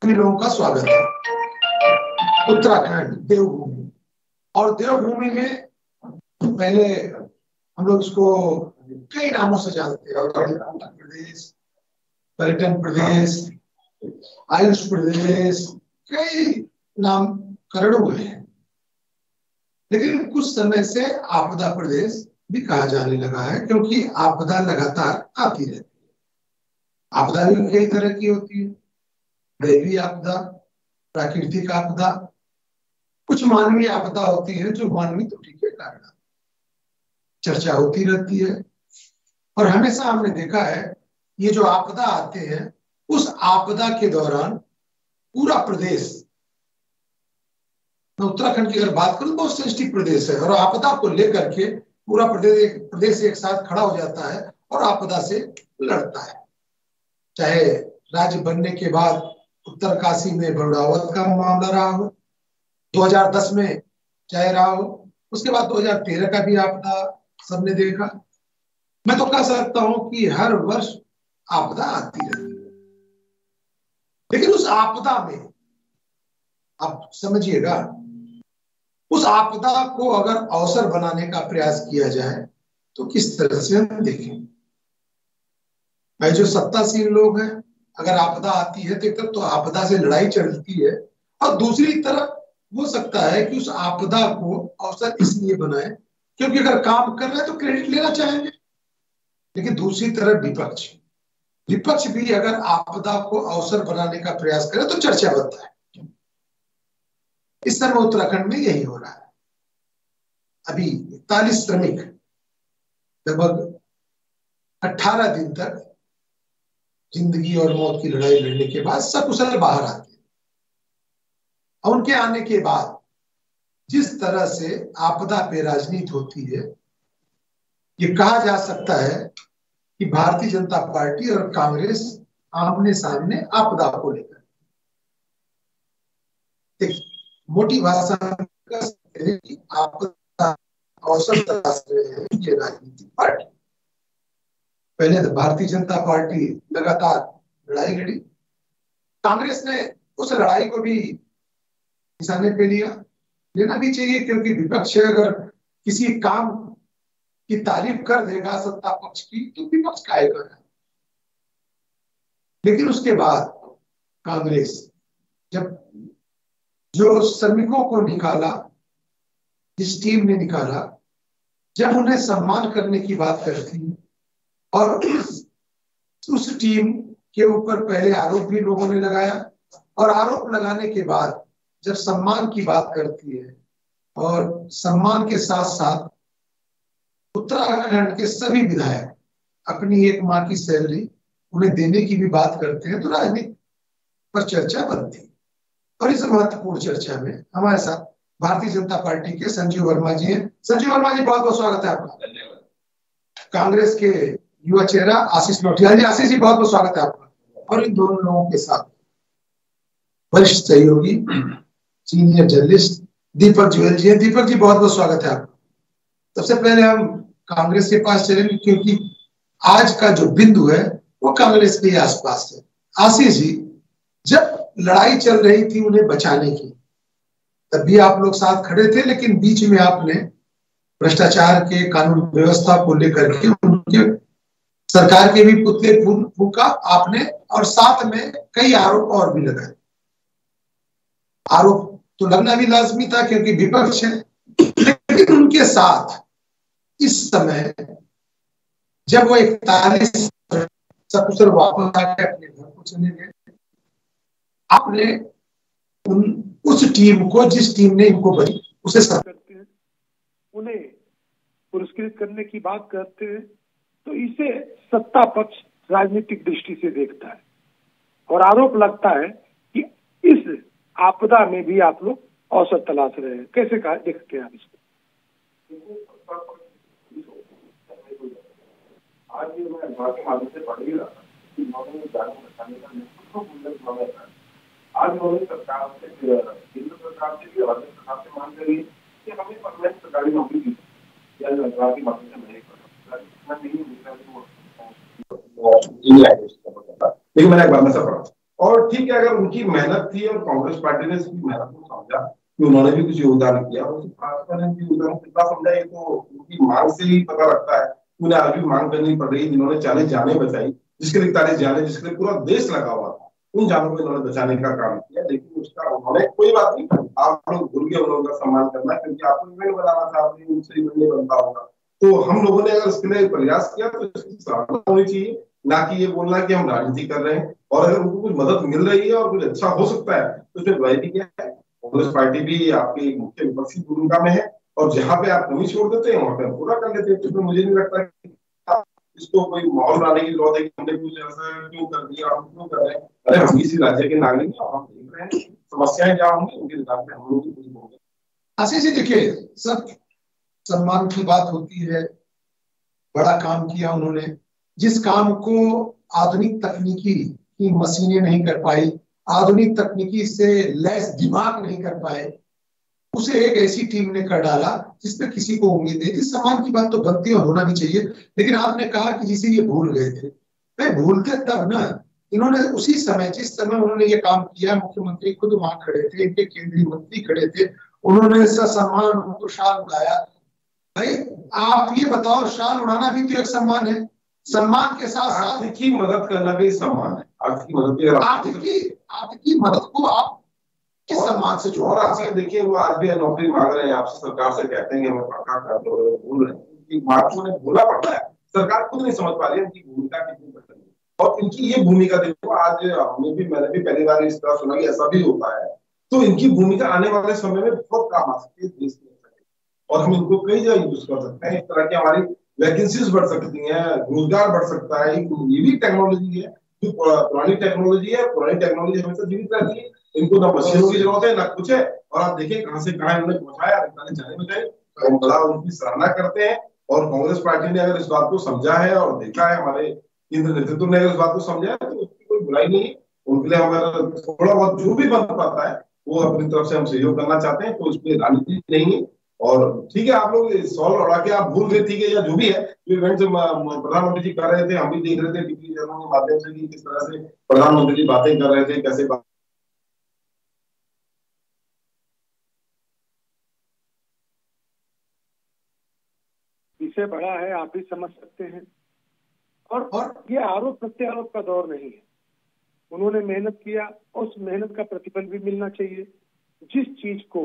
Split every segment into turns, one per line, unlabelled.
सभी लोगों का स्वागत है। उत्तराखंड देवभूमि, और देवभूमि में पहले हम लोग इसको कई नामों से जानते हैं। उत्तर प्रदेश, पर्यटन प्रदेश, आयुष प्रदेश, कई नाम करोड़ों हैं। लेकिन कुछ समय से आपदा प्रदेश भी कहा जाने लगा है, क्योंकि आपदा लगातार आती रहती है। आपदा भी कई तरह की होती है, दैवीय आपदा, प्राकृतिक आपदा, कुछ मानवीय आपदा होती है जो मानवीय त्रुटि के कारण चर्चा होती रहती है। और हमेशा हमने देखा है ये जो आपदा आते हैं, उस आपदा के दौरान पूरा प्रदेश, मैं उत्तराखंड की अगर बात करूं, बहुत सेंसिटिव प्रदेश है, और आपदा को लेकर के पूरा प्रदेश एक साथ खड़ा हो जाता है और आपदा से लड़ता है। चाहे राज्य बनने के बाद उत्तरकाशी में बरुड़ावत का मामला रहा हो, 2010 में चाहे रहा हो, उसके बाद 2013 का भी आपदा सबने देखा। मैं तो कह सकता हूं कि हर वर्ष आपदा आती रहती है। लेकिन उस आपदा में, आप समझिएगा, उस आपदा को अगर अवसर बनाने का प्रयास किया जाए तो किस तरह से हम देखें। भाई जो सत्तासीन लोग हैं, अगर आपदा आती है तो एक तरफ तो आपदा से लड़ाई चलती है, और दूसरी तरफ हो सकता है कि उस आपदा को अवसर इसलिए बनाए क्योंकि अगर काम कर रहे हैं तो क्रेडिट लेना चाहेंगे। लेकिन दूसरी तरफ विपक्ष भी अगर आपदा को अवसर बनाने का प्रयास करे तो चर्चा बनता है। इस समय उत्तराखंड में यही हो रहा है। अभी 41 श्रमिक लगभग 18 दिन तक जिंदगी और मौत की लड़ाई लड़ने के बाद सकुशल बाहर आते हैं। और उनके आने के बाद जिस तरह से आपदा पे राजनीति होती है, ये कहा जा सकता है कि भारतीय जनता पार्टी और कांग्रेस आमने सामने आपदा को लेकर एक मोटी भाषा में आपदा अवसर तलाश रहे हैं ये राजनीतिक पार्टी। पहले तो भारतीय जनता पार्टी लगातार लड़ाई लड़ी, कांग्रेस ने उस लड़ाई को भी निशाने पे लेना भी चाहिए, क्योंकि विपक्ष अगर किसी काम की तारीफ कर देगा सत्ता पक्ष की तो विपक्ष खाएगा। लेकिन उसके बाद कांग्रेस जब जो श्रमिकों को निकाला, जिस टीम ने निकाला, जब उन्हें सम्मान करने की बात करती है, और उस टीम के ऊपर पहले आरोप भी लोगों ने लगाया, और आरोप लगाने के बाद जब सम्मान की बात करती है, और सम्मान के साथ साथ उत्तराखंड के सभी विधायक अपनी एक माह की सैलरी उन्हें देने की भी बात करते हैं, तो राजनीति पर चर्चा बनती है। और इस महत्वपूर्ण चर्चा में हमारे साथ भारतीय जनता पार्टी के संजीव वर्मा जी हैं। संजीव वर्मा जी, बहुत बहुत स्वागत है आपका। कांग्रेस के युवा चेहरा आशीष नौटियाल जी, आशीष जी बहुत बहुत स्वागत है आपका। और इन दोनों लोगों के साथ वरिष्ठ सहयोगी सीनियर जर्नलिस्ट दीपक जुएल जी हैं। दीपक जी बहुत बहुत स्वागत है आपका। सबसे पहले हम कांग्रेस के पास चलेंगे, क्योंकि आज का जो बिंदु है वो कांग्रेस के आसपास है। आशीष जी, जब लड़ाई चल रही थी उन्हें बचाने की, तब भी आप लोग साथ खड़े थे, लेकिन बीच में आपने भ्रष्टाचार के कानून व्यवस्था को लेकर के उनके सरकार के भी पुतले फूंका आपने, और साथ में कई आरोप और भी लगाए। आरोप तो लगना भी लाजमी था क्योंकि विपक्ष है, लेकिन उनके साथ इस समय जब वो 41 सकुशल वापस आके अपने घर को चले गए, आपने उस टीम को, जिस टीम ने इनको बनी, उसे
करते हैं, उन्हें पुरस्कृत करने की बात करते हैं, तो इसे सत्ता पक्ष राजनीतिक दृष्टि से देखता है, और आरोप लगता है कि इस आपदा में भी आप लोग अवसर तलाश रहे हैं। कैसे देखते हैं आप इसको?
आज मैं माध्यम से पढ़ ही रहा था कि उन्होंने जान बचाने का नेतृत्व उन्होंने आज उन्होंने सरकार से, केंद्र सरकार से भी और राज्य सरकार से मांग करी कि हमें परमानेंट सरकारी नौकरी दी या सरकार की मदद से नहीं लेकिन मैंने एक बार में सब पढ़ा। और और ठीक है, अगर उनकी मेहनत थी और कांग्रेस पार्टी ने इसकी मेहनत को समझा कि उन्होंने भी कुछ योगदान किया, उसकी भाजपा ने भी योगदान कितना समझा, ये तो उनकी मांग से ही पता लगता है। उन्हें आज भी मांग करनी पड़ रही, जिन्होंने 40 जानें बचाई, जिसके लिए 40 जानें, जिसके लिए पूरा देश लगा हुआ था, उन जानों को इन्होंने बचाने का काम किया। लेकिन उसका उन्होंने, कोई बात नहीं, आप लोग भूल गए उनका सम्मान करना, क्योंकि आपको इवेंट बनाना था, आपने उनसे इवेंट नहीं बनता होगा। तो हम लोगों ने अगर इसके लिए प्रयास किया तो इसकी सराहना होनी चाहिए, ना कि ये बोलना कि हम राजनीति कर रहे हैं। और अगर उनको कुछ मदद मिल रही है और कुछ अच्छा हो सकता है तो उसमें बुराई भी क्या है। कांग्रेस पार्टी भी आपकी एक मुख्य विपक्षी भूमिका में है, और जहां पे आप कमी छोड़ देते हैं वहां पे पूरा कर लेते हैं। तो मुझे नहीं लगता कि इसको कोई माहौल बनाने की जरूरत है कि हमने कुछ ऐसा क्यों कर दिया, हम क्यों कर रहे हैं। अरे हम इसी राज्य के नागरिक हैं, हम देख रहे हैं समस्याएं जहाँ होंगी उनके हिसाब से हम लोग भी कुछ होंगे।
आशीष जी देखिए, सब सम्मान की बात होती है, बड़ा काम किया उन्होंने, जिस काम को आधुनिक तकनीकी की मशीनें नहीं कर पाई, आधुनिक तकनीकी से लैस दिमाग नहीं कर पाए, उसे एक ऐसी टीम ने कर डाला जिसपे किसी को उम्मीद नहीं थी। सम्मान की बात तो बनती है और होना भी चाहिए, लेकिन आपने कहा कि जिसे ये भूल गए थे, वे भूलते तब ना, इन्होंने उसी समय, जिस समय उन्होंने ये काम किया, मुख्यमंत्री खुद वहां खड़े थे, इनके केंद्रीय मंत्री खड़े थे, उन्होंने सम्मान उनको शाल उड़ाया। भाई आप ये बताओ, शाल उड़ाना भी तो एक सम्मान है। सम्मान के साथ साथ
आर्थिक मदद करना भी सम्मान है।
आर्थिक मदद को आप किस सम्मान से जोड़।
और आप देखिए, वो आज भी नौकरी मांग रहे हैं आपसे, सरकार से कहते हैं हमें पक्का कर दो, बोल रहे हैं। महात्मा ने बोला पड़ता है, सरकार खुद नहीं समझ पा रही है इनकी भूमिका कितनी बड़ी है। और इनकी ये भूमिका देखो, आज मैंने भी पहली बार इस तरह सुना कि ऐसा भी होता है। तो इनकी भूमिका आने वाले समय में बहुत काम आ सकती है देश के, और हम इनको कई जगह यूज कर सकते हैं। इस तरह की हमारी वैकेंसीज बढ़ सकती हैं, रोजगार बढ़ सकता है। ये भी टेक्नोलॉजी है, जो पुरानी टेक्नोलॉजी है, पुरानी टेक्नोलॉजी हमेशा जीवित रहती है। इनको ना मशीनों की जरूरत है ना कुछ है। और आप देखिए कहां से कहां इन्होंने पहुंचाया, जाने बजाय तो हम बड़ा उनकी सराहना करते हैं। और कांग्रेस पार्टी ने अगर इस बात को समझा है और देखा है, हमारे केंद्र नेतृत्व ने अगर इस बात को समझा है, तो उसकी कोई बुराई नहीं। उनके लिए हम थोड़ा बहुत जो भी बन पाता है वो अपनी तरफ से हम सहयोग करना चाहते हैं, तो उसमें राजनीति नहीं है। और ठीक है, आप लोग सॉल्व उड़ा के आप भूल गए, ठीक है, या जो भी है, जो इवेंट प्रधानमंत्री जी कर रहे थे, हम भी देख रहे थे टीवी चैनलों के माध्यम से कि किस तरह से प्रधानमंत्री जी बातें कर रहे थे, कैसे
विषय बड़ा है, आप भी समझ सकते हैं। और ये आरोप प्रत्यारोप का दौर नहीं है। उन्होंने मेहनत किया, उस मेहनत का प्रतिफल भी मिलना चाहिए। जिस चीज को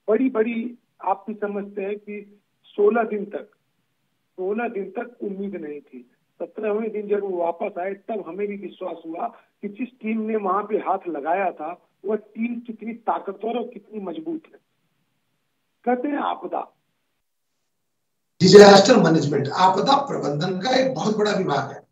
बड़ी बड़ी आप भी समझते हैं कि 16 दिन तक उम्मीद नहीं थी। 17वें दिन जब वो वापस आए तब हमें भी विश्वास हुआ कि जिस टीम ने वहां पे हाथ लगाया था वह टीम कितनी ताकतवर और कितनी मजबूत है। कहते हैं आपदा,
डिजास्टर मैनेजमेंट, आपदा प्रबंधन का एक बहुत बड़ा विभाग है।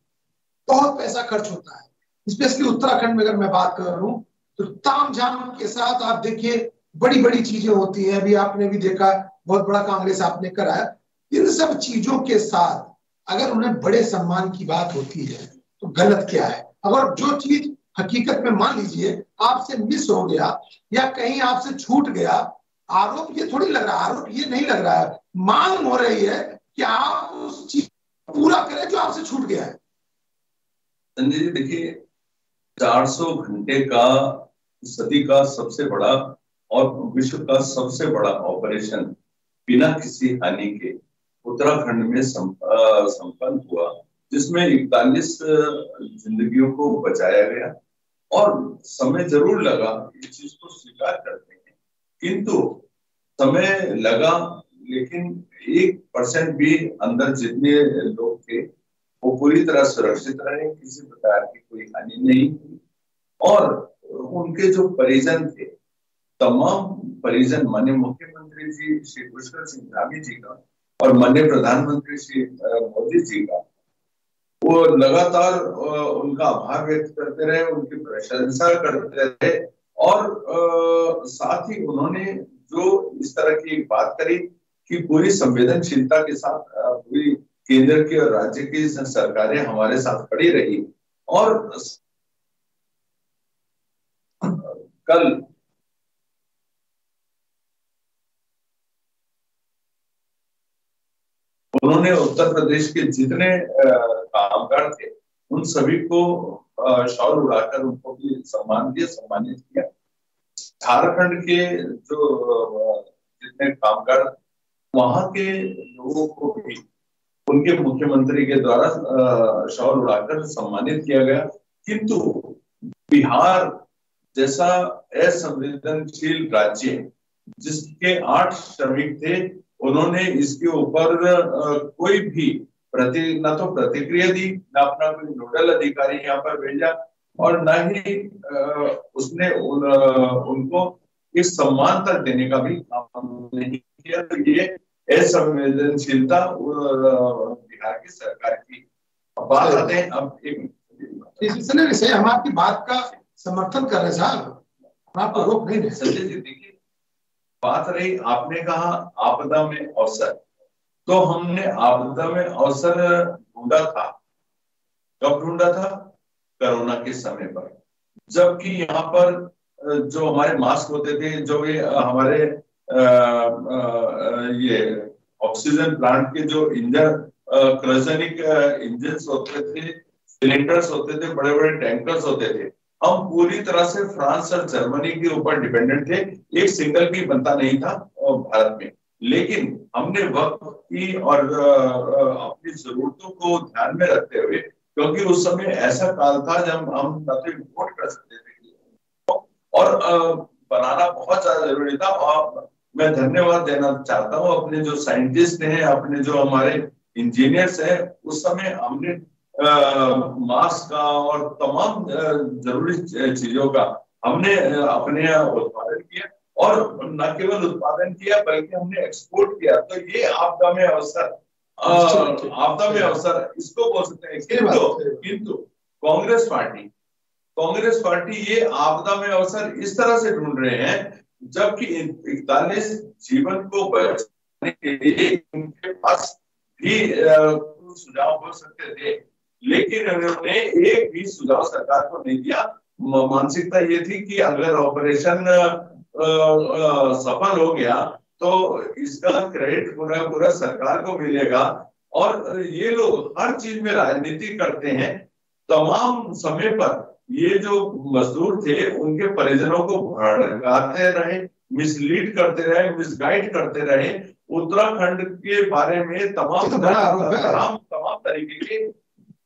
बहुत पैसा खर्च होता है, स्पेशली उत्तराखंड में अगर मैं बात कर रहा हूं तो तामझाम के साथ आप देखिए बड़ी बड़ी चीजें होती हैं। अभी आपने भी देखा, बहुत बड़ा कांग्रेस आपने कराया। इन सब चीजों के साथ अगर उन्हें बड़े सम्मान की बात होती है तो गलत क्या है। अगर जो चीज हकीकत में मान लीजिए आपसे मिस हो गया या कहीं आपसे छूट गया, आरोप ये थोड़ी लग रहा है, आरोप ये नहीं लग रहा है, मांग हो रही है कि आप उस चीज पूरा करें जो आपसे छूट गया है।
संजय जी देखिए, 400 घंटे का सदी का सबसे बड़ा और विश्व का सबसे बड़ा ऑपरेशन बिना किसी हानि के उत्तराखंड में संपन्न हुआ, जिसमें 41 जिंदगियों को बचाया गया। और समय जरूर लगा, इस चीज को स्वीकार करते हैं, किंतु समय लगा, लेकिन 1% भी अंदर जितने लोग थे वो पूरी तरह सुरक्षित रहे, किसी प्रकार की कोई हानि नहीं हुई। और उनके जो परिजन थे, तमाम परिजन, माननीय मुख्यमंत्री जी श्री पुष्कर सिंह धामी जी का और माननीय प्रधानमंत्री श्री मोदी जी का, वो लगातार उनका आभार व्यक्त करते रहे, उनकी प्रशंसा करते रहे। और साथ ही उन्होंने जो इस तरह की एक बात करी कि पूरी संवेदनशीलता के साथ पूरी केंद्र की और राज्य की सरकारें हमारे साथ खड़ी रही। और कल उन्होंने उत्तर प्रदेश के जितने कामगार थे उन सभी को शॉल उड़ाकर उनको भी सम्मानित किया। झारखंड के जो जितने कामगार, वहां के लोगों को भी उनके मुख्यमंत्री के द्वारा शॉल उड़ाकर सम्मानित किया गया। किंतु बिहार जैसा असंवेदनशील राज्य, जिसके 8 श्रमिक थे, उन्होंने इसके ऊपर कोई भी न तो प्रतिक्रिया दी, न अपना कोई नोडल अधिकारी यहाँ पर भेजा, और न ही उसने उनको इस सम्मान तक देने का भी काम नहीं किया। तो ये असंवेदनशीलता बिहार की सरकार की बात आते हैं। अब
इस सिलसिले से हम आपकी बात का समर्थन कर रहे साहब, हम आपको रोक नहीं रहे।
संजय जी देखिए, बात रही, आपने कहा आपदा में अवसर, तो हमने आपदा में अवसर ढूंढा था। कब ढूंढा था? कोरोना के समय पर, जबकि यहाँ पर जो हमारे मास्क होते थे, जो ये हमारे ये ऑक्सीजन प्लांट के जो क्रायोजेनिक इंजन होते थे, सिलेंडर्स होते थे, बड़े बड़े टैंकर्स होते थे, हम पूरी तरह से फ्रांस और जर्मनी के ऊपर डिपेंडेंट थे। एक सिंगल भी बनता नहीं था भारत में। लेकिन हमने वक्त की और अपनी जरूरतों को ध्यान में रखते हुए, क्योंकि उस समय ऐसा काल था जब हम न तो इम्पोर्ट कर सकते थे और बनाना बहुत ज्यादा जरूरी था। और मैं धन्यवाद देना चाहता हूँ अपने जो साइंटिस्ट हैं, अपने जो हमारे इंजीनियर्स हैं। उस समय हमने मास्क का और तमाम जरूरी चीजों का हमने अपने उत्पादन किया, और न केवल उत्पादन किया बल्कि हमने एक्सपोर्ट किया। तो ये आपदा में अवसर, आपदा में अवसर इसको बोल सकते हैं। किंतु कांग्रेस पार्टी ये आपदा में अवसर इस तरह से ढूंढ रहे हैं, जबकि 41 जीवन को बचाने के लिए उनके पास भी सुझाव हो सकते थे, लेकिन उन्होंने एक भी सुझाव सरकार को नहीं दिया। मानसिकता ये थी कि अगर ऑपरेशन सफल हो गया तो इसका क्रेडिट पूरा सरकार को मिलेगा। और ये लोग हर चीज में राजनीति करते हैं। तमाम समय पर ये जो मजदूर थे, उनके परिजनों को भड़काते रहे, मिसलीड करते रहे, मिसगाइड करते रहे। उत्तराखंड के बारे में तमाम तरीके के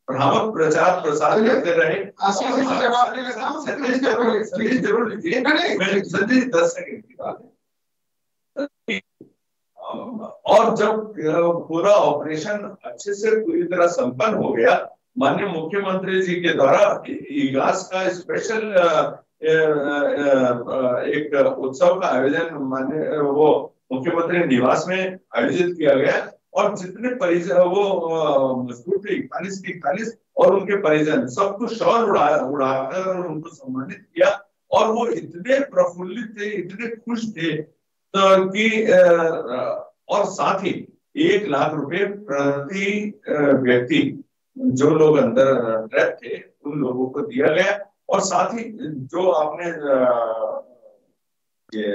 भ्रामक प्रचार प्रसार करते रहे। जरूर लीजिए, संजय 10 सेकंड की बात है। और जब पूरा ऑपरेशन अच्छे से पूरी तरह संपन्न हो गया, माननीय मुख्यमंत्री जी के द्वारा इगास का स्पेशल एक उत्सव का आयोजन माननीय वो मुख्यमंत्री निवास में आयोजित किया गया, और जितने परिजन वो मजदूर थे 41 और उनके परिजन सबको शॉल उड़ाकर उनको सम्मानित किया। और वो इतने प्रफुल्लित थे, इतने खुश थे कि और साथ ही 1 लाख रुपए प्रति व्यक्ति जो लोग अंदर ट्रैप थे उन लोगों को दिया गया। और साथ ही जो आपने ये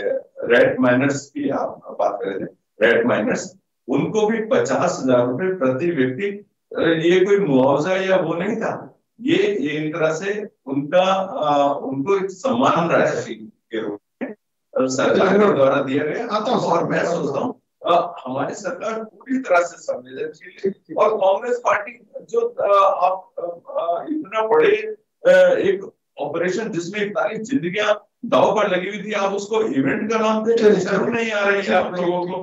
रेड माइनर्स की आप बात कर रहे थे, रेड माइनर्स, उनको भी 50,000 रुपए प्रति व्यक्ति, ये कोई मुआवजा या वो नहीं था, ये एक तरह से उनको एक सम्मान राशि के रूप में सरकार के द्वारा दिया गया। और मैं सोचता हूँ हमारी सरकार पूरी तरह से संवेदनशील है। और कांग्रेस पार्टी जो आप इतना बड़े एक ऑपरेशन जिसमें 41 जिंदगियां दाव पर लगी हुई थी, आप उसको इवेंट का नाम दे, शर्म नहीं आ रही है आप लोगों को?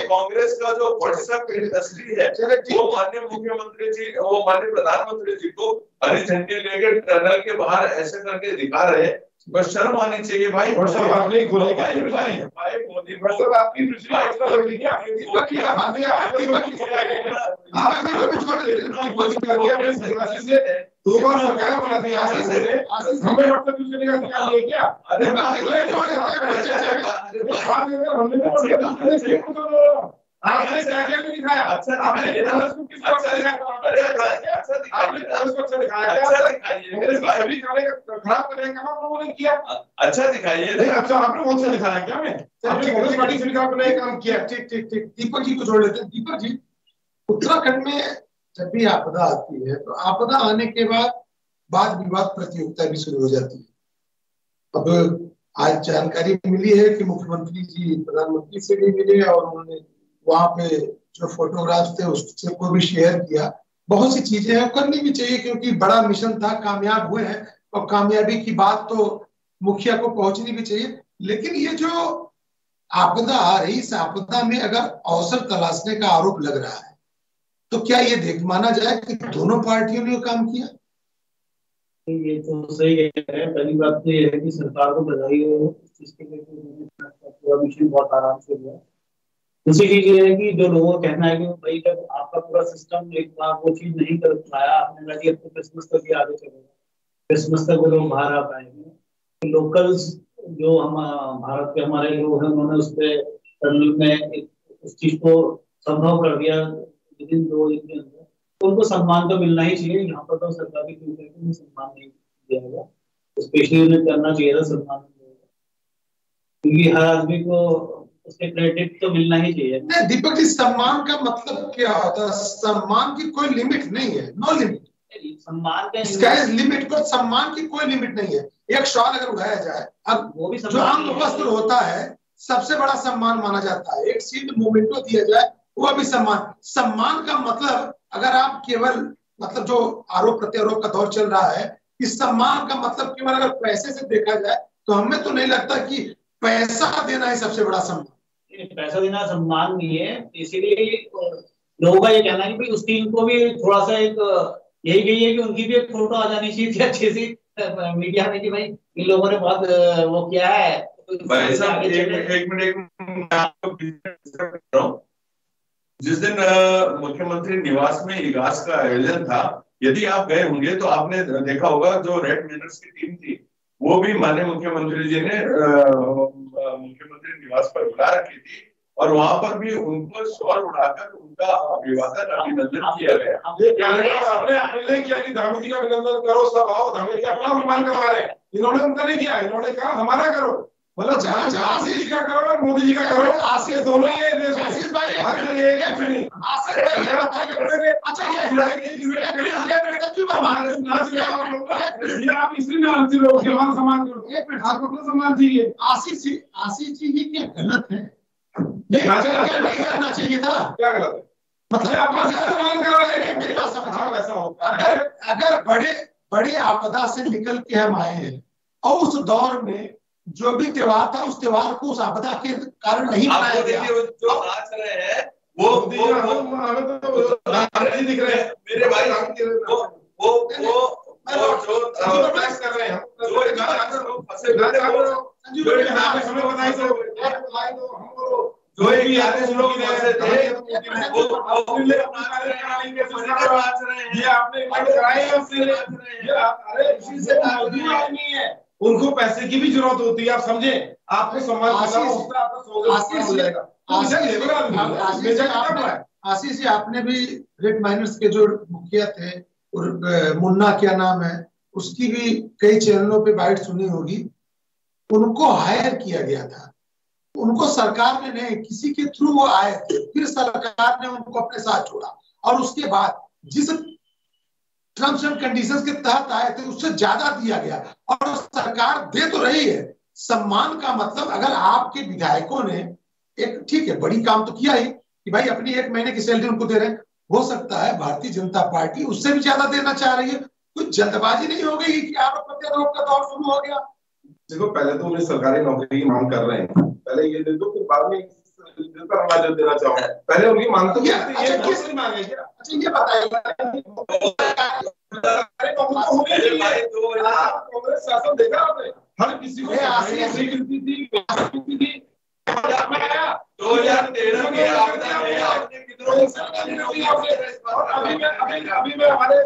कांग्रेस का जो व्हाट्सएप इंडस्ट्री है, वो माननीय मुख्यमंत्री जी, वो माननीय प्रधानमंत्री जी को हरी झंडी लेकर टनल के बाहर ऐसे करके दिखा रहे हैं। बस शर्म आनी चाहिए भाई। व्हाट्सएप आपने खुलेगा भाई, मोदी व्हाट्सएप आपकी दूसरी आपने क्या दिखाया? अच्छा आपने खराब करने का काम किया। अच्छा दिखाइए। नहीं अच्छा आपने कौन सा दिखाया क्या? मैं कांग्रेस पार्टी से आपने काम किया। ठीक दीपक जी को जोड़ लेते हैं। दीपक जी, उत्तराखंड में जब भी आपदा आती है तो आपदा आने के बाद
वाद विवाद प्रतियोगिता भी शुरू हो जाती है। अब आज जानकारी मिली है कि मुख्यमंत्री जी प्रधानमंत्री से भी मिले और उन्होंने वहां पे जो फोटोग्राफ थे उससे को भी शेयर किया। बहुत सी चीजें हैं, करनी भी चाहिए क्योंकि बड़ा मिशन था, कामयाब हुए हैं और कामयाबी की बात तो मुखिया को पहुंचनी भी चाहिए। लेकिन ये जो आपदा आ रही, इस आपदा में अगर अवसर तलाशने का आरोप लग रहा है तो क्या ये देख माना जाए कि दोनों पार्टियों ने काम किया?
ये तो सही है। पहली बात तो ये है कि सरकार को बधाई हो इस चीज के लिए, पूरा मिशन बहुत आराम से हुआ। दूसरी चीज ये है कि जो लोगों का कहना है कि भाई जब आपका पूरा सिस्टम एक बार वो चीज नहीं कर पाया, आपने कहा कि अब तो क्रिसमस तक ही आगे चलेगा, क्रिसमस तक वो लोग बाहर आ पाएंगे। तो लोकल्स जो हम भारत के हमारे लोग हैं उन्होंने उस पर टनल में उस चीज को संभव कर दिया विदिन 2 दिन के अंदर। तो उनको सम्मान तो मिलना ही चाहिए। यहाँ पर तो सरकार की सम्मान नहीं दिया गया, स्पेशली उन्हें करना चाहिए था सम्मान, क्योंकि हर आदमी को उसके क्रेडिट तो मिलना ही चाहिए।
नहीं दीपक जी, सम्मान का मतलब क्या होता है? सम्मान की कोई लिमिट नहीं है, नो लिमिट।
सम्मान का
स्काई लिमिट पर सम्मान की कोई लिमिट नहीं है। एक शॉल अगर उड़ाया जाए, अब
वो भी
जो अंग वस्त्र होता है सबसे बड़ा सम्मान माना जाता है। एक सीट मोमेंटो दिया जाए वो भी सम्मान। सम्मान का मतलब अगर आप केवल मतलब जो आरोप प्रत्यारोप का दौर चल रहा है, इस सम्मान का मतलब केवल अगर पैसे से देखा जाए तो हमें तो नहीं लगता कि पैसा देना ही सबसे बड़ा सम्मान।
पैसा देना सम्मान नहीं है। इसीलिए लोगों का ये कहना है कि भाई उस टीम को भी थोड़ा सा एक यही गई है कि उनकी भी एक फोटो आ जानी चाहिए थी अच्छी सी मीडिया में कि भाई इन लोगों ने बहुत वो किया है।
भाई साहब एक मिनट, जिस दिन मुख्यमंत्री निवास में इगास का आयोजन था, यदि आप गए होंगे तो आपने देखा होगा जो रेड मिनट्स की टीम थी वो भी माननीय मुख्यमंत्री जी ने मुख्यमंत्री निवास पर बुला रखी थी और वहां पर भी उनको शॉल उड़ाकर उनका अभिवादन अभिनंदन किया गया।
आपने किया कि धामी का अभिनंदन करो, सब आओ, धामी का अपना सम्मान करवा रहे हैं। इन्होंने उनका नहीं किया, इन्होंने कहा हमारा करो, मतलब आशीष जी का करो और मोदी जी का करो। आशीष दोनों ये आशीष भाई आप इसलिए सम्मान करो, एक मिनट आपको सम्मान चाहिए।
आशीष जी ये क्या गलत है? करना चाहिए था।
क्या गलत है?
मतलब आपका सम्मान करो। ऐसा होता है अगर बड़े आपदा से निकल के हम आए हैं और उस दौर में जो भी त्योहार था उस त्योहार को उस आपदा के कारण नहीं मनाया गया।
जो नाच रहे हैं वो
दिख रहे हैं मेरे भाई, वो जो कर रहे हैं जो भी आते लोग थे ये आपने नहीं है। उनको पैसे की भी जरूरत होती है, आप समझे। आपको सम्मान
आशीष जी, आपने भी रेड माइनर्स के जो मुखिया थे और मुन्ना क्या नाम है उसकी भी कई चैनलों पे बाइट सुनी होगी। उनको हायर किया गया था, उनको सरकार ने नहीं, किसी के थ्रू वो आए थे, फिर सरकार ने उनको अपने साथ छोड़ा और उसके बाद जिस टर्म्स एंड कंडीशंस के तहत आए थे उससे ज्यादा दिया गया और सरकार दे तो रही है। सम्मान का मतलब अगर आपके विधायकों ने एक ठीक है बड़ी काम तो किया ही कि भाई अपनी 1 महीने की सैलरी उनको दे रहे हैं, हो सकता है भारतीय जनता पार्टी उससे भी ज्यादा देना चाह रही है। कुछ जल्दबाजी नहीं हो गई कि आरोप प्रत्यारोप का दौर शुरू हो गया।
देखो पहले तो उन्हें सरकारी नौकरी की मांग कर रहे हैं, पहले ये दे दो फिर बाद में देना चाहूँ। पहले उनकी मांग तो ये मांग है क्या?
अच्छा ये बताइए,
कांग्रेस शासन देखा आपने, हर किसी को 2013 के अभी मैं हमारे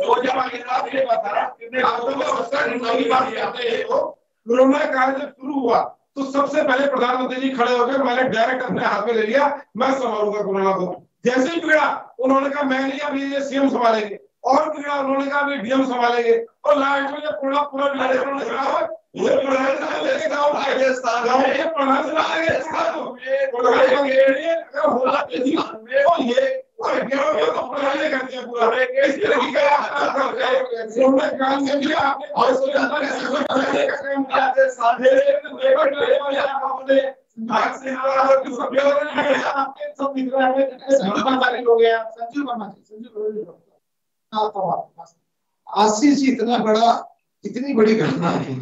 कोरोना काल जब शुरू हुआ तो सबसे पहले प्रधानमंत्री जी खड़े होकर मैंने डायरेक्ट अपने हाथ में ले लिया, मैं संभालूंगा कोरोना को। जैसे ही बिगड़ा उन्होंने कहा मैं नहीं, अभी ये सीएम संभालेंगे, और बिगड़ा उन्होंने कहा अभी डीएम संभालेंगे, और लास्ट में जब कोरोना पूरा बिगड़ा उन्होंने कहा
आशीष जी इतनी बड़ी घटना है,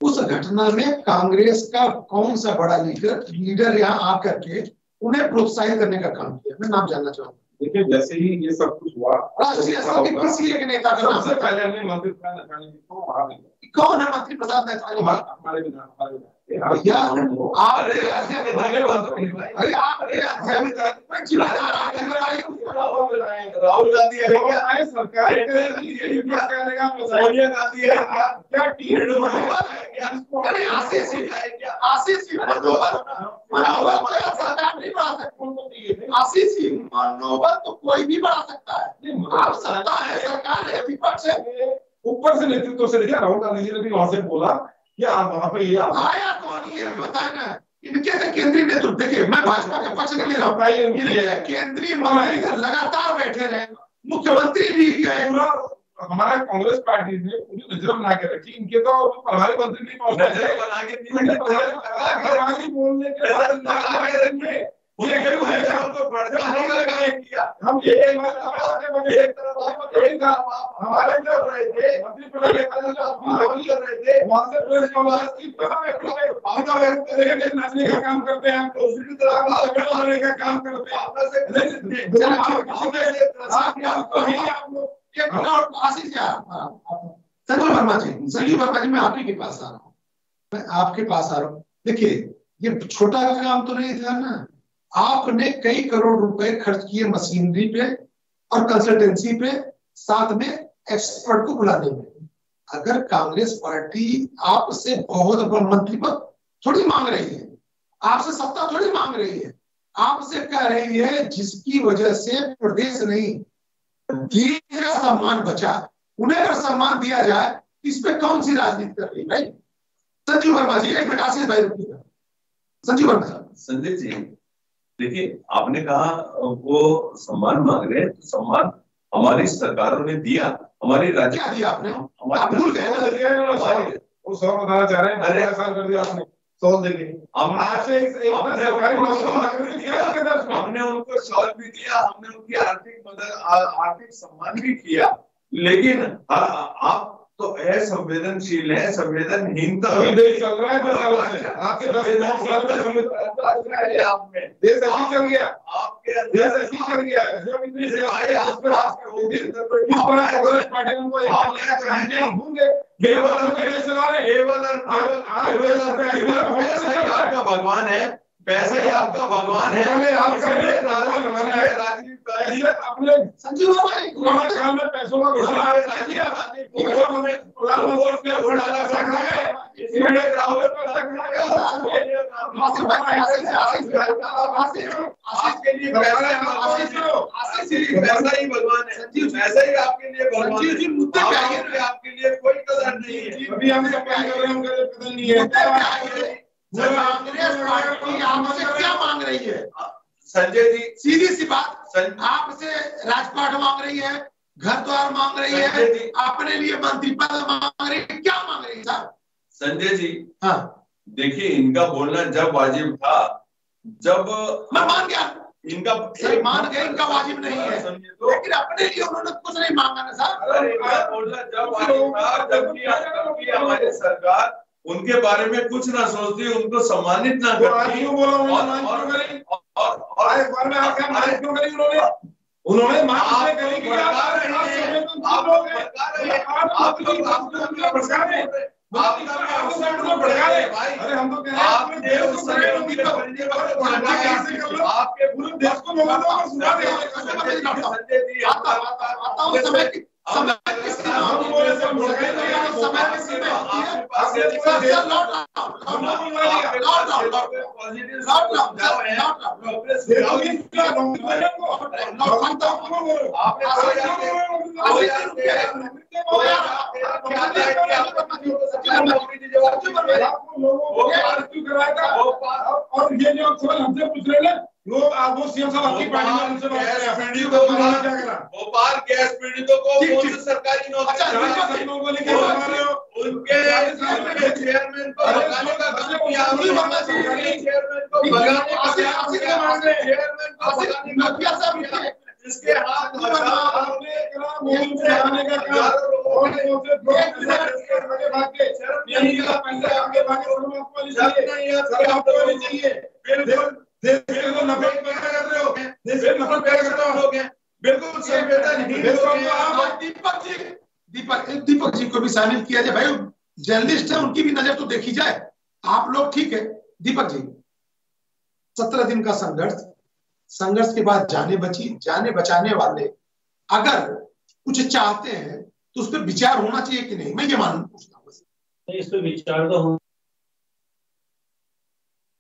उस घटना में कांग्रेस का कौन सा बड़ा लीडर यहाँ आकर के उन्हें प्रोत्साहित करने का काम किया, मैं नाम जानना चाहूंगा।
देखिए जैसे ही ये सब कुछ हुआ,
राष्ट्रीय स्तर के किसी एक नेता का
सबसे पहले हमने मंत्री प्रसाद नैथानी जी को वहां मिला।
कौन है मंत्री प्रसाद नैथानी?
हमारे विधान
भैया
राहुल गांधी है, सरकार सोनिया गांधी है,
आशीष मनोबल तो कोई भी बढ़ा सकता है। आप सत्ता है, सरकार है, विपक्ष है,
ऊपर से नेतृत्व से देखिए राहुल गांधी जी ने भी वहां से बोला कि आप वहां पे
आया कौन ये बताए ना, इनके केंद्रीय नेतृत्व देखिए, मैं भाजपा के पक्ष के लिए केंद्रीय मंत्री लगातार बैठे रहे, मुख्यमंत्री भी गए,
हमारा कांग्रेस पार्टी ने पूरी नजर बना के रखी, इनके तो प्रभारी मंत्री नहीं पहुंचे बोलने के बाद हम ये हमारे मंत्री नाचने का काम करते हैं, का काम करते हैं।
संजीव वर्मा जी मैं आप ही के पास आ रहा हूँ, देखिए ये छोटा काम तो नहीं था ना, आपने कई करोड़ रुपए खर्च किए मशीनरी पे और कंसल्टेंसी पे, साथ में एक्सपर्ट को बुलाने में। अगर कांग्रेस पार्टी आपसे बहुत बड़ा मंत्री पद थोड़ी मांग रही है, आपसे सत्ता थोड़ी मांग रही है, आपसे कह रही है जिसकी वजह से प्रदेश नहीं सम्मान बचा, उन्हें अगर सम्मान दिया जाए, इस पे कौन सी राजनीति कर रही है? संजीव वर्मा जी, एक मिनट आशीष भाई रुकिएगा। संजीव वर्मा
संजय जी, देखिए आपने कहा वो सम्मान मांग रहे हैं, तो सम्मान हमारी सरकारों ने दिया, हमारी राज्य
क्या दिया आपने?
आप भूल गए
वो 100 बताना चाह रहे हैं, अरे आसान कर दिया आपने 100 दे दिए।
हमने उनको 100 भी दिया, हमने उनकी आर्थिक सम्मान भी किया, लेकिन आप तो असंवेदनशील है, संवेदनहीनता
चल रहा है आपके देश ऐसी चल गया, आपके देश ऐसी चल गया, जब इतनी सेवाएं आप पर
आपका भगवान है, पैसा ही आपका भगवान है।
अपने संजीव काल में पैसों का घोटाला
आपके लिए पैसा ही भगवान है, पैसा ही आपके लिए भगवान है, आपके लिए कोई कदर नहीं है।
अभी हम कदर नहीं है।
कांग्रेस पार्टी आपसे क्या मांग रही है?
संजय जी
सीधी सी बात, आपसे राजपाट मांग रही है, घर द्वार मांग रही है, अपने लिए मंत्री पद मांग रही है, क्या मांग रही है साहब?
संजय जी
हाँ
देखिए, इनका बोलना जब वाजिब था, जब
मैं मान गया,
इनका
मान गया इनका वाजिब नहीं है, लेकिन अपने लिए उन्होंने कुछ नहीं मांगा ना साहब।
इनका बोलना जब वाजिब था, जबकि हमारी सरकार उनके बारे में कुछ ना सोचती, उनको सम्मानित ना करती,
उन्होंने और ये जो हमसे पूछ रहे हैं लोग, आप वो सीएम
भोपाल गैस पीड़ितों को सरकारी नौकरी उनके चेयरमैन को भगाने का काम किया, जिसके हाथ बिल्कुल
दीपक जी को भी शामिल किया जाए। भाई जर्नलिस्ट है, उनकी भी नजर तो देखी जाए। आप लोग ठीक है दीपक जी, 17 दिन का संघर्ष के बाद जाने बचाने वाले अगर कुछ चाहते हैं तो उस पर विचार होना चाहिए कि नहीं, मैं ये पूछता हूँ।
इस पर विचार तो हो,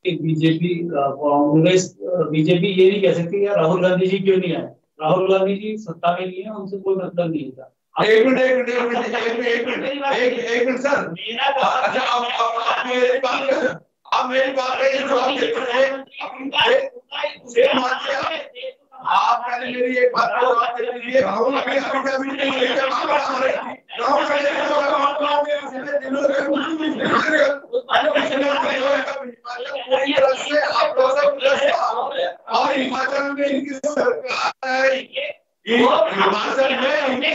बीजेपी कांग्रेस बीजेपी ये नहीं कह सकती यार राहुल गांधी जी क्यों नहीं आए। राहुल गांधी जी सत्ता में नहीं है, उनसे कोई मतलब नहीं था।
एक मिनट सर, आप मेरी बात आप पहले मेरी एक बात राहुल और हिमाचल में इनकी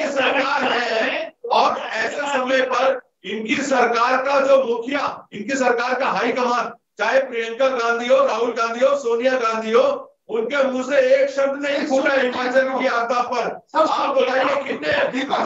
सरकार है और ऐसे समय पर इनकी सरकार का जो मुखिया, इनकी सरकार का हाईकमान, चाहे प्रियंका गांधी हो, राहुल गांधी हो, सोनिया गांधी हो, उनके मुंह से एक शब्द नहीं फूटा हिमाचल की आपदा पर। आप बताइए कितने
दीपक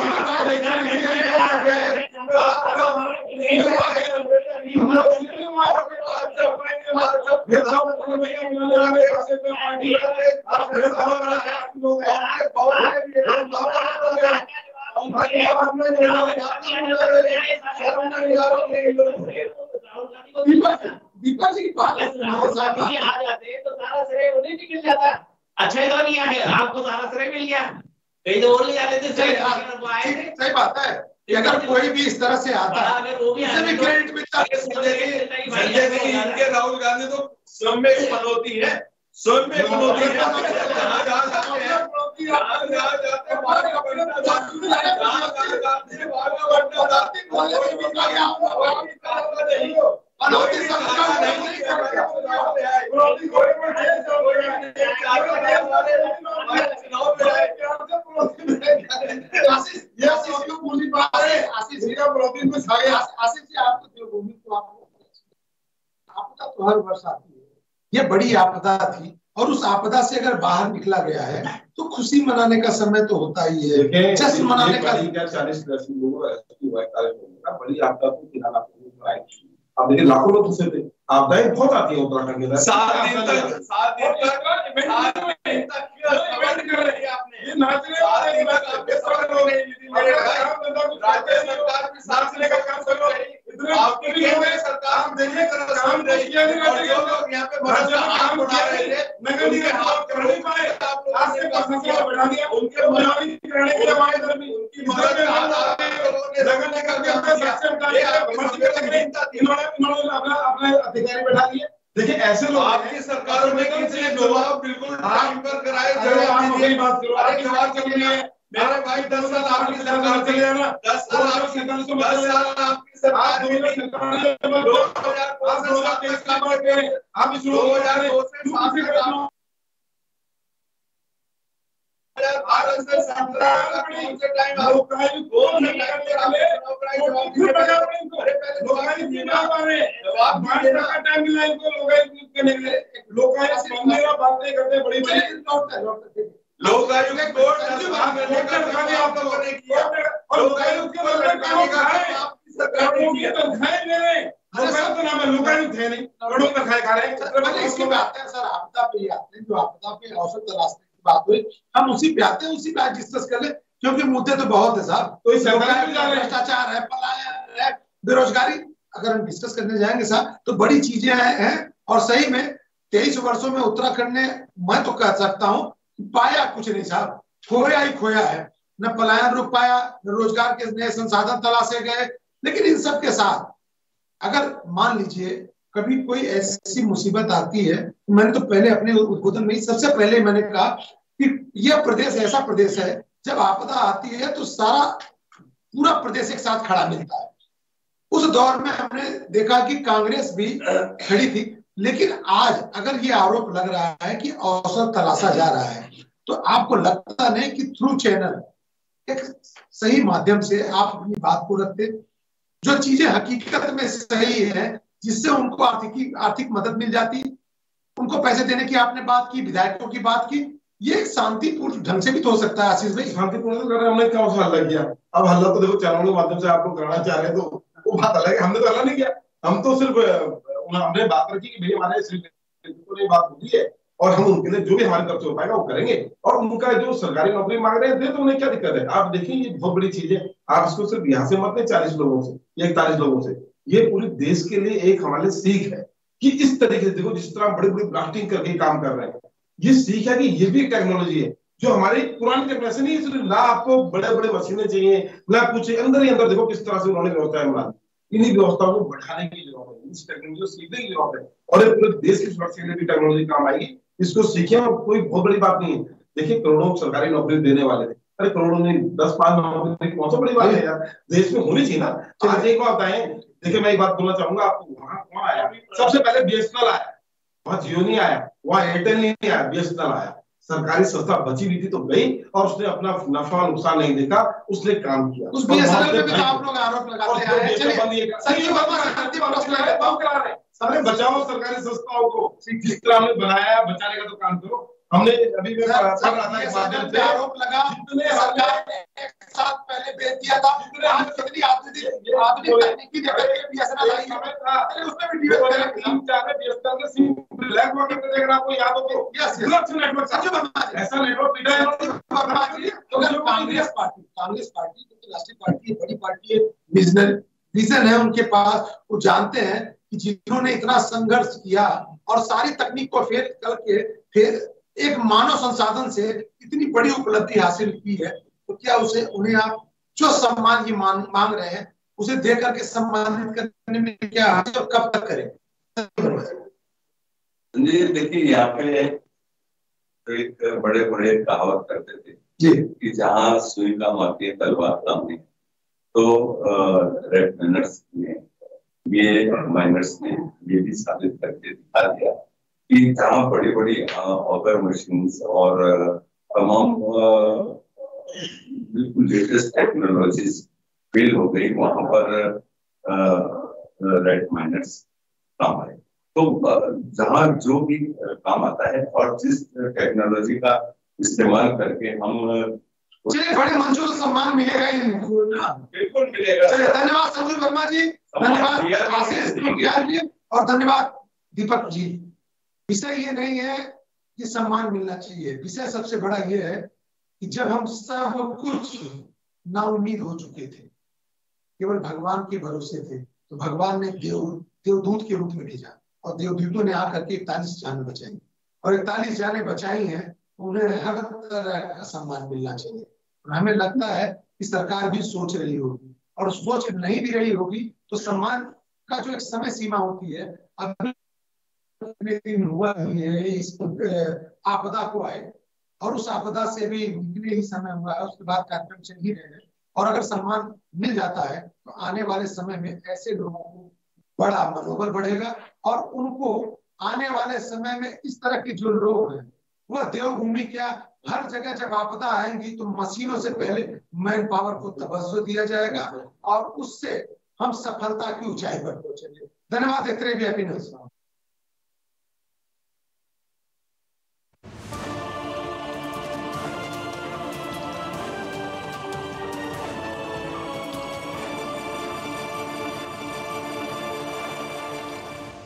जी की बात
आ जाते तो सारा श्रेय उन्हें निकल जाता। अच्छा ही तो नहीं आए, आपको सारा श्रेय मिल गया, कहीं तो और ले जाते थे।
सही बात है, अगर कोई भी इस तरह से आता है उसे भी क्रेडिट मिलता है।
इनके राहुल गांधी तो स्वयं में पनौती है, स्वयं में पनौती है।
आपदा तो हर वर्ष आती है, ये बड़ी आपदा थी और उस आपदा से अगर बाहर निकला गया है तो खुशी मनाने का समय तो होता ही है, जश्न मनाने का।
40 लोगों बड़ी आपदा को किनारा अब देखिए लाखों लोग दूसरे थे, आपदाएं बहुत आती है उत्तराखंड के अंदर।
7 दिन तक ये नाचने वाले राज्य सरकार भी नाचने का काम कर रही है। आपकी केंद्र सरकार देखिए काम किया नहीं, और जो लोग यहाँ पे काम उठा रहे थे नगर निगम हाथ कर नहीं पाए, आज से समस्या बढ़ा दिया। उनके बुनियादी करने के लिए हमारे इधर भी उनकी मदद में हाथ आते हैं, नगर निगम के अंदर सक्षम इन्होंने अपने अधिकारी बैठा दिए। देखिए ऐसे लोग आपकी सरकारों में किसी जवाब बिल्कुल टाइम पर कराए, बात करो जवाब चल रही है। मेरे भाई 10 साल आपकी सरकार चले जाना, 10 साल आपकी सरकार, 10 साल आपकी सरकार, आप 2005 से 2002 से
हम उसी पे आते हैं, उसी पे आज डिस्कस कर ले, क्योंकि मुद्दे तो बहुत है साहब। तो भ्रष्टाचार है, पलायन है, बेरोजगारी, अगर हम डिस्कस करने जाएंगे साहब तो बड़ी चीजें हैं। और सही में 23 वर्षों में उत्तराखंड ने, मैं तो कह सकता हूँ, पाया कुछ नहीं साहब, खोया ही खोया है। न पलायन रुक पाया, न रोजगार के नए संसाधन तलाशे गए। लेकिन इन सब के साथ अगर मान लीजिए कभी कोई ऐसी मुसीबत आती है, मैंने तो पहले अपने उद्बोधन में सबसे पहले मैंने कहा कि यह प्रदेश ऐसा प्रदेश है, जब आपदा आती है तो सारा पूरा प्रदेश एक साथ खड़ा मिलता है। उस दौर में हमने देखा कि कांग्रेस भी खड़ी थी, लेकिन आज अगर ये आरोप लग रहा है कि अवसर तलाशा जा रहा है, तो आपको लगता नहीं कि थ्रू चैनल एक सही माध्यम से आप अपनी बात को रखते, जो चीजें हकीकत में सही है, जिससे उनको आर्थिक मदद मिल जाती, उनको पैसे देने की आपने बात की, विधायकों की बात की, ये शांतिपूर्ण ढंग से भी तो हो सकता है। आशीष भाई,
शांतिपूर्ण तो कर रहे, हमने क्या हल्ला किया? अब हल्ला तो देखो चैनलों के माध्यम से आप लोग कराना चाह रहे हैं, तो वो बात अलग है। हमने तो हल्ला नहीं किया, हम तो सिर्फ हमने बात रखी कि भाई हमारे श्री बात होती है और हम उनके लिए जो भी हमारे तरफ से हो पाएगा वो करेंगे, और उनका जो सरकारी नौकरी मांग रहे थे तो उन्हें क्या दिक्कत है? आप देखिए ये बहुत बड़ी चीज है। आप इसको सिर्फ यहाँ से मत नहीं, 40 लोगों से, 41 लोगों से, ये पूरे देश के लिए एक हमारे सीख है कि इस तरीके से देखो, जिस तरह बड़ी बड़ी ब्लास्टिंग करके काम कर रहे हैं, ये सीख है कि ये भी टेक्नोलॉजी है जो हमारी पुरानी टेक्नोलॉजी नहीं है। ना आपको बड़े बड़े मशीनें चाहिए ना कुछ, अंदर ही अंदर देखो किस तरह से उन्होंने व्यवस्थाएं बना दी। इन्हीं व्यवस्थाओं को बढ़ाने की जरूरत है, इस टेक्नोलॉजी को सीखने की जरूरत है, और ये पूरे देश की सुरक्षा के लिए भी टेक्नोलॉजी काम आएगी। इसको सीखें, और कोई बहुत बड़ी बात नहीं है। देखिए करोड़ों सरकारी नौकरी देने वाले थे, अरे करोड़ों नहीं, 10-5 नौकरी कौन सा बड़ी बात है यार, देश में होनी चाहिए ना। आज एक बात है, देखिए मैं एक बात बोलना चाहूंगा आपको, वहां कौन आया? सबसे पहले बीएसएनएल आया, वहां जियो नहीं आया, वहां एयरटेल नहीं आया, बीएसएनएल आया। सरकारी संस्था बची हुई थी तो गई, और उसने अपना नफा नुकसान नहीं देखा, उसने काम किया।
उस बीएसएनएल पे भी तो आप लोग आरोप लगाते हैं।
चलिए बचाओ सरकारी संस्थाओं को, जिस तरह हमने बनाया, बचाने का तो काम करो। हमने अभी में
आरोप लगा, सरकार ने एक साथ पहले भेज दिया था, कितनी आधुनिक तकनीकी बीएसएनएल आई है, उसमें भी
आपको याद हो तो ऐसा नेटवर्क
कांग्रेस पार्टी राष्ट्रीय पार्टी, बड़ी पार्टी है, विजन है उनके पास। वो जानते हैं कि जिन्होंने इतना संघर्ष किया और सारी तकनीक को फेल करके फिर एक मानव संसाधन से इतनी बड़ी उपलब्धि हासिल की है, तो क्या उन्हें आप जो सम्मान की मांग रहे हैं उसे दे करके सम्मानित करने में क्या और कब तक करें?
देखिए यहाँ पे तो एक बड़े बड़े कहावत करते थे जी कि जहाँ सुई काम आती है तलवार काम नहीं। तो रेड माइनर्स ने, ये माइनर्स ने ये भी साबित करके दिखा दिया कि जहाँ बड़ी बड़ी ऑपर मशीन्स और तमाम बिल्कुल लेटेस्ट टेक्नोलॉजीज फेल हो गई, वहां पर रेड माइनर्स काम आए। तो जहाँ जो भी काम आता है और जिस टेक्नोलॉजी का इस्तेमाल करके हम
बड़े मंचों से सम्मान मिलेगा,
बिल्कुल मिलेगा।
धन्यवाद संजीव वर्मा जी, धन्यवाद आशीष जी, और धन्यवाद दीपक जी। विषय ये नहीं है कि सम्मान मिलना चाहिए, विषय सबसे बड़ा ये है कि जब हम सब कुछ नाउम्मीद हो चुके थे, केवल भगवान के भरोसे थे, तो भगवान ने देवदूत के रूप में भेजा, और देवदूतों ने आकर के 41 जान बचाई, और 41 जानें बचाई हैं, उन्हें हर तरह का सम्मान मिलना चाहिए। और हमें लगता है कि सरकार भी सोच रही होगी, और सोच नहीं भी रही होगी तो सम्मान का जो एक समय सीमा होती है, अभी दिन हुआ है इस आपदा को आए, और उस आपदा से भी निकले ही समय हुआ है, उसके बाद कार्यक्रम चल ही रहे हैं, और अगर सम्मान मिल जाता है तो आने वाले समय में ऐसे लोगों को बड़ा मनोबल बढ़ेगा, और उनको आने वाले समय में इस तरह के जो लोग हैं वह देवभूमि क्या हर जगह जब आपदा आएंगी तो मशीनों से पहले मैन पावर को तवज्जो दिया जाएगा, और उससे हम सफलता की ऊंचाई पर पहुंचेंगे। धन्यवाद।